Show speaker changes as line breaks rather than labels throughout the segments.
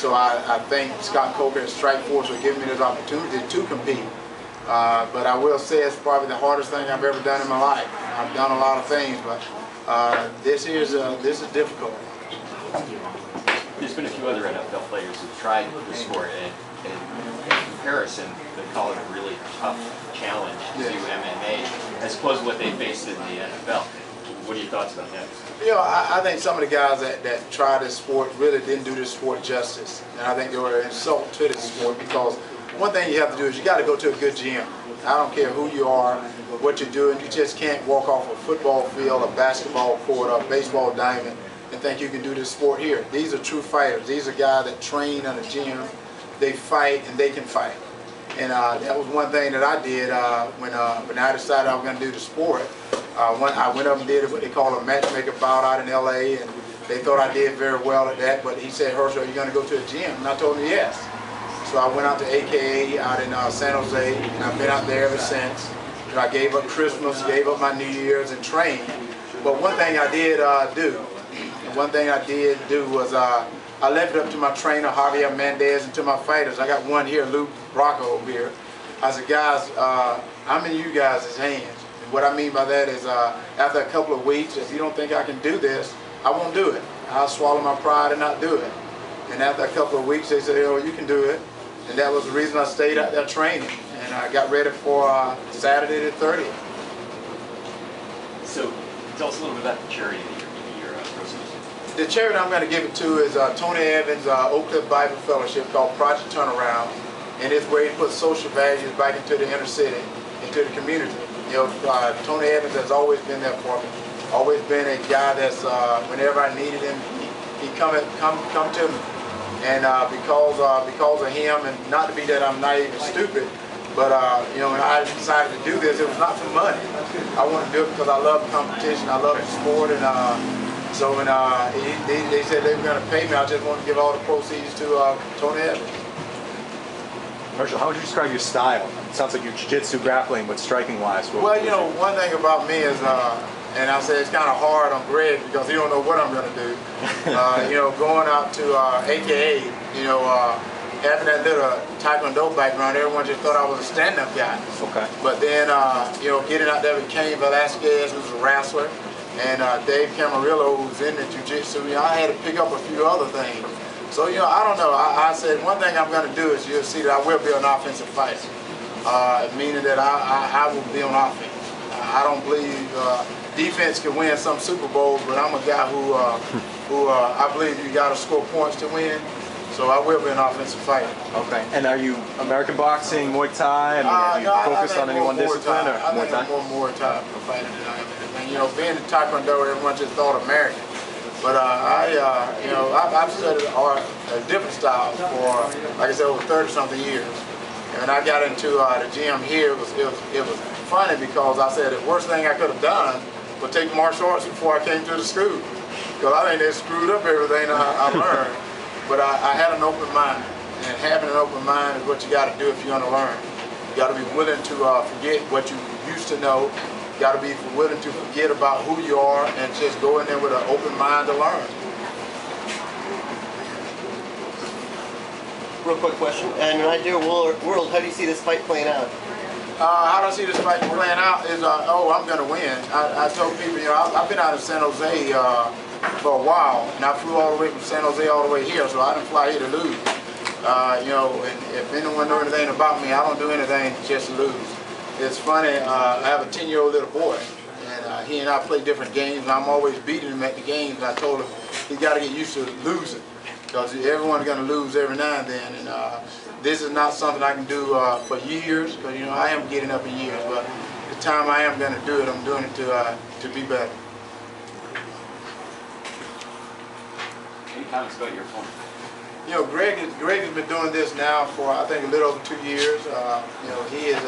So I think Scott Coker and Strikeforce will give me this opportunity to compete. But I will say it's probably the hardest thing I've ever done in my life. I've done a lot of things, but this is difficult.
There's been a few other NFL players who've tried the sport, and in comparison, they call it a really tough challenge to MMA as opposed to what they faced in the NFL. What are your thoughts about that?
You know, I think some of the guys that tried this sport really didn't do this sport justice, and I think they were an insult to this sport, because one thing you have to do is you got to go to a good gym. I don't care who you are, what you're doing, you just can't walk off a football field, a basketball court, or a baseball diamond and think you can do this sport here. These are true fighters. These are guys that train in a gym, they fight, and they can fight. And that was one thing that I did when I decided I was going to do the sport. I went up and did what they call a matchmaker bout out in LA, and they thought I did very well at that, but he said, "Herschel, are you going to go to a gym?" And I told him yes. So I went out to AKA out in San Jose, and I've been out there ever since. And I gave up Christmas, gave up my New Year's, and trained. But one thing I did do was I left it up to my trainer, Javier Mendez, and to my fighters. I got one here, Luke Bracco over here. I said, guys, I'm in you guys' hands. And what I mean by that is after a couple of weeks, if you don't think I can do this, I won't do it. I'll swallow my pride and not do it. And after a couple of weeks, they said, "Oh, you can do it." And that was the reason I stayed out there training. And I got ready for Saturday the 30th.
So tell us a little bit about the charity that you're giving your proceeds.
The charity I'm going to give it to is Tony Evans' Oak Cliff Bible Fellowship called Project Turnaround. And it's where he puts social values back into the inner city, into the community. You know, Tony Evans has always been there for me. Always been a guy that's, whenever I needed him, he'd come to me. And because of him, and not to be that I'm naive and stupid, but you know, when I decided to do this, it was not for money. I wanted to do it because I love competition, I love the sport, and so when they said they were going to pay me, I just wanted to give all the proceeds to Tony Evans.
Herschel, how would you describe your style? It sounds like you're jiu-jitsu grappling, but striking-wise.
Well, you know, one thing about me is, and I say it's kind of hard on Greg because he don't know what I'm going to do. You know, going out to AKA, you know, having that little Taekwondo background, everyone just thought I was a stand-up guy.
Okay.
But then, you know, getting out there with Cain Velasquez, who's a wrestler, and Dave Camarillo, who's in the jiu-jitsu, you know, I had to pick up a few other things. So, you know, I don't know. I said one thing I'm going to do is you'll see that I will be an offensive fighter, meaning that I will be on offense. I don't believe defense can win some Super Bowls, but I'm a guy who I believe you got to score points to win. So I will be an offensive fighter.
Okay. And are you American boxing, Muay Thai? I mean, are you focused on any one discipline or
Muay Thai? I think I'm more Muay Thai fighter than I am anything. You know, being in Taekwondo, everyone just thought American. But you know, I've studied art, different styles for, like I said, over 30-something years. And when I got into the gym here, it was funny because I said the worst thing I could have done was take martial arts before I came to the school. Because I think they screwed up everything I learned. But I had an open mind. And having an open mind is what you got to do if you're going to learn. You got to be willing to forget what you used to know. You got to be willing to forget about who you are and just go in there with an open mind to learn.
Real quick question. In an ideal world, how do you see this fight playing out?
How do I see this fight playing out is, oh, I'm going to win. I told people, you know, I've been out of San Jose for a while, and I flew all the way from San Jose all the way here, so I didn't fly here to lose. You know, and if anyone knows anything about me, I don't do anything just to lose. It's funny, I have a 10-year-old little boy, and he and I play different games, and I'm always beating him at the games, and I told him he's got to get used to losing. Because everyone's going to lose every now and then, and this is not something I can do for years, because you know I am getting up in years. But the time I am going to do it, I'm doing it to be better.
Any comments about your opponent? You
know, Greg has been doing this now for I think a little over 2 years. You know, he has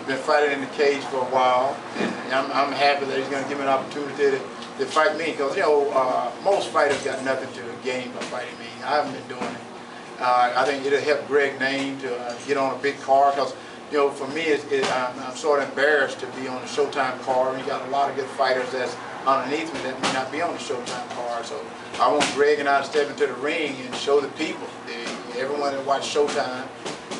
been fighting in the cage for a while, and I'm happy that he's going to give me an opportunity to fight me, because you know most fighters got nothing to gain by fighting me. I haven't been doing it. I think it'll help Greg's name to get on a big card, because you know for me I'm sort of embarrassed to be on the Showtime card. You got a lot of good fighters that's underneath me that may not be on the Showtime card. So I want Greg and I to step into the ring and show the people, the everyone that watch Showtime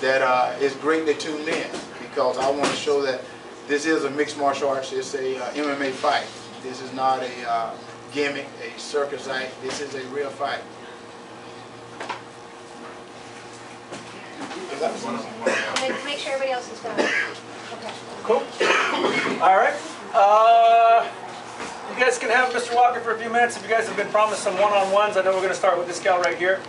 that it's great they tuned in, because I want to show that this is a mixed martial arts. It's a MMA fight. This is not a gimmick, a circus act. This is a real fight.
And then make sure everybody else is done. Okay.
Cool. All right. You guys can have Mr. Walker for a few minutes. If you guys have been promised some one-on-ones, I know we're going to start with this gal right here.